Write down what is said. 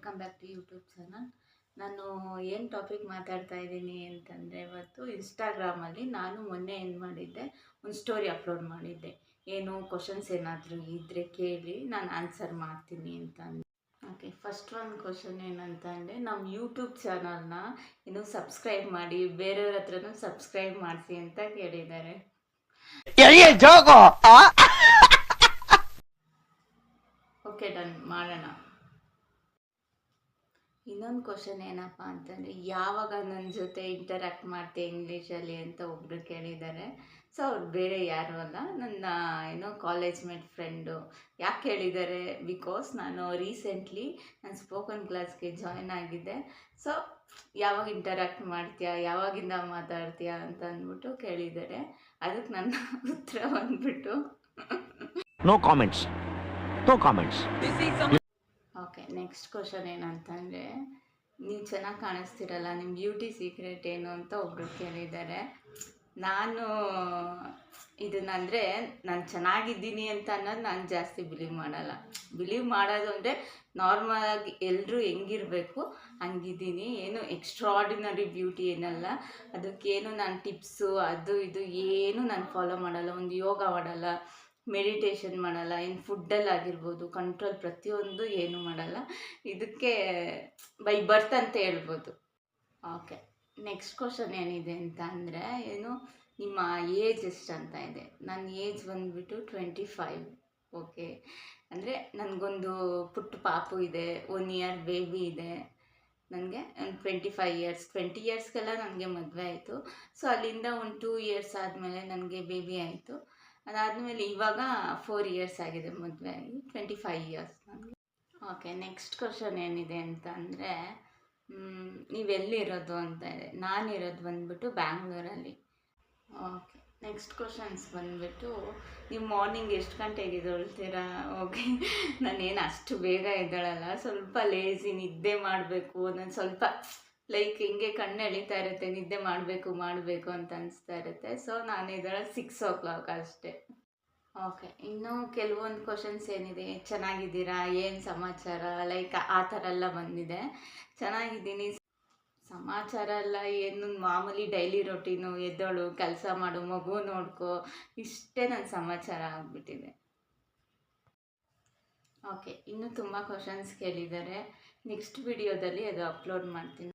Welcome back to YouTube channel. ನಾನು ಏನು topic ಮಾತಾಡ್ತಾ ಇದ್ದೀನಿ ಅಂತಂದರೆ, ಇವತ್ತು ಇನ್ಸ್ಟಾಗ್ರಾಮಲ್ಲಿ ನಾನು ಮೊನ್ನೆ ಏನು ಮಾಡಿದ್ದೆ, ಒಂದು ಸ್ಟೋರಿ ಅಪ್ಲೋಡ್ ಮಾಡಿದ್ದೆ. ಏನು ಕ್ವಶನ್ಸ್ ಏನಾದರೂ ಇದ್ದರೆ ಕೇಳಿ, ನಾನು ಆನ್ಸರ್ ಮಾಡ್ತೀನಿ ಅಂತ ಅಂದು. ಓಕೆ, ಫಸ್ಟ್ ಒಂದು ಕ್ವಶನ್ ಏನಂತಂದರೆ, ನಮ್ಮ ಯೂಟ್ಯೂಬ್ ಚಾನಲ್ನ ಇನ್ನೂ ಸಬ್ಸ್ಕ್ರೈಬ್ ಮಾಡಿ, ಬೇರೆಯವ್ರ ಹತ್ರನೂ ಸಬ್ಸ್ಕ್ರೈಬ್ ಮಾಡಿಸಿ ಅಂತ ಕೇಳಿದ್ದಾರೆ. ಓಕೆ, ಡನ್, ಮಾಡೋಣ. ಇನ್ನೊಂದು ಕ್ವಶನ್ ಏನಪ್ಪ ಅಂತಂದರೆ, ಯಾವಾಗ ನನ್ನ ಜೊತೆ ಇಂಟರ್ಯಾಕ್ಟ್ ಮಾಡ್ತೀಯ ಇಂಗ್ಲೀಷಲ್ಲಿ ಅಂತ ಒಬ್ಬರು ಕೇಳಿದ್ದಾರೆ. ಸೊ ಅವ್ರು ಬೇರೆ ಯಾರೂ ಅಲ್ಲ, ನನ್ನ ಕಾಲೇಜ್ ಮೇಟ್ ಫ್ರೆಂಡು. ಯಾಕೆ ಕೇಳಿದ್ದಾರೆ? ಬಿಕಾಸ್ ನಾನು ರೀಸೆಂಟ್ಲಿ ನಾನು ಸ್ಪೋಕನ್ ಕ್ಲಾಸ್ಗೆ ಜಾಯ್ನ್ ಆಗಿದ್ದೆ. ಸೊ ಯಾವಾಗ ಇಂಟರ್ಯಾಕ್ಟ್ ಮಾಡ್ತೀಯಾ, ಯಾವಾಗಿಂದ ಮಾತಾಡ್ತೀಯಾ ಅಂತ ಅಂದ್ಬಿಟ್ಟು ಕೇಳಿದ್ದಾರೆ. ಅದಕ್ಕೆ ನನ್ನ ಉತ್ತರ ಬಂದ್ಬಿಟ್ಟು no comments, no comments. Okay, next question ಏನಂತಂದರೆ, ನೀವು ಚೆನ್ನಾಗಿ ಕಾಣಿಸ್ತಿರಲ್ಲ, ನಿಮ್ಮ ಬ್ಯೂಟಿ ಸೀಕ್ರೆಟ್ ಏನು ಅಂತ ಒಬ್ಬರು ಕೇಳಿದ್ದಾರೆ. ನಾನು ಇದನ್ನಂದರೆ ನಾನು ಚೆನ್ನಾಗಿದ್ದೀನಿ ಅಂತ ಅನ್ನೋದು ನಾನು ಜಾಸ್ತಿ ಬಿಲೀವ್ ಮಾಡೋದು ಅಂದರೆ ನಾರ್ಮಲಾಗಿ ಎಲ್ಲರೂ ಹೆಂಗಿರಬೇಕು ಹಂಗಿದ್ದೀನಿ. ಏನು ಎಕ್ಸ್ಟ್ರಾರ್ಡಿನರಿ ಬ್ಯೂಟಿ ಏನಲ್ಲ. ಅದಕ್ಕೇನು ನಾನು ಟಿಪ್ಸು ಅದು ಇದು ಏನು ನಾನು ಫಾಲೋ ಮಾಡಲ್ಲ. ಒಂದು ಯೋಗ ಮಾಡಲ್ಲ, ಮೆಡಿಟೇಷನ್ ಮಾಡಲ್ಲ, ಇನ್ನು ಫುಡ್ಡಲ್ಲಿ ಆಗಿರ್ಬೋದು ಕಂಟ್ರೋಲ್ ಪ್ರತಿಯೊಂದು ಏನೂ ಮಾಡಲ್ಲ. ಇದಕ್ಕೆ ಬೈ ಬರ್ತ್ ಅಂತ ಹೇಳ್ಬೋದು. ಓಕೆ, ನೆಕ್ಸ್ಟ್ ಕ್ವಶನ್ ಏನಿದೆ ಅಂತ ಅಂದರೆ, ನಿಮ್ಮ ಏಜ್ ಎಷ್ಟು ಅಂತ ಇದೆ. ನನ್ನ ಏಜ್ ಬಂದುಬಿಟ್ಟು 25. ಓಕೆ, ಅಂದರೆ ನನಗೊಂದು ಪುಟ್ಟ ಪಾಪು ಇದೆ, 1 ಇಯರ್ ಬೇಬಿ ಇದೆ. ನನಗೆ 25 ಇಯರ್ಸ್, 20 ಇಯರ್ಸ್ಗೆಲ್ಲ ನನಗೆ ಮದುವೆ ಆಯಿತು. ಸೊ ಅಲ್ಲಿಂದ ಒಂದು 2 ಇಯರ್ಸ್ ಆದಮೇಲೆ ನನಗೆ ಬೇಬಿ ಆಯಿತು. ಅದಾದಮೇಲೆ ಇವಾಗ 4 ಇಯರ್ಸ್ ಆಗಿದೆ ಮದುವೆ ಆಗಿ, 25 ಇಯರ್ಸ್ ನನಗೆ. ಓಕೆ, ನೆಕ್ಸ್ಟ್ ಕ್ವಶನ್ ಏನಿದೆ ಅಂತ ಅಂದರೆ, ನೀವೆಲ್ಲಿರೋದು ಅಂತ ಇದೆ. ನಾನಿರೋದು ಬಂದುಬಿಟ್ಟು ಬ್ಯಾಂಗ್ಳೂರಲ್ಲಿ. ಓಕೆ, ನೆಕ್ಸ್ಟ್ ಕ್ವಶನ್ಸ್ ಬಂದುಬಿಟ್ಟು, ನೀವು ಮಾರ್ನಿಂಗ್ ಎಷ್ಟು ಗಂಟೆಗೆ ಎದ್ದೇಳ್ತೀರಾ? ಓಕೆ, ನಾನೇನು ಅಷ್ಟು ಬೇಗ ಎದ್ದೇಳಲ್ಲ, ಸ್ವಲ್ಪ ಲೇಸಿ, ನಿದ್ದೆ ಮಾಡಬೇಕು. ನಾನು ಸ್ವಲ್ಪ ಲೈಕ್ ಹಿಂಗೆ ಕಣ್ಣು ಎಳಿತಾ ಇರುತ್ತೆ, ನಿದ್ದೆ ಮಾಡಬೇಕು ಅಂತ ಅನಿಸ್ತಾ ಇರುತ್ತೆ. ಸೊ ನಾನು ಇದರ 6 o'clock ಅಷ್ಟೇ. ಓಕೆ, ಇನ್ನು ಕೆಲವೊಂದು ಕ್ವಶನ್ಸ್ ಏನಿದೆ, ಚೆನ್ನಾಗಿದ್ದೀರಾ, ಏನು ಸಮಾಚಾರ, ಲೈಕ್ ಆ ಥರ ಎಲ್ಲ ಬಂದಿದೆ. ಚೆನ್ನಾಗಿದ್ದೀನಿ, ಸಮಾಚಾರ ಎಲ್ಲ ಏನು ಮಾಮೂಲಿ ಡೈಲಿ ರೊಟೀನು, ಎದ್ದೋಳು, ಕೆಲಸ ಮಾಡು, ಮಗು ನೋಡ್ಕೊ, ಇಷ್ಟೇ ನನ್ನ ಸಮಾಚಾರ ಆಗಿಬಿಟ್ಟಿದೆ. ಓಕೆ, ಇನ್ನೂ ತುಂಬ ಕ್ವಶನ್ಸ್ ಕೇಳಿದ್ದಾರೆ. ನೆಕ್ಸ್ಟ್ ವಿಡಿಯೋದಲ್ಲಿ ಅದು ಅಪ್ಲೋಡ್ ಮಾಡ್ತೀನಿ.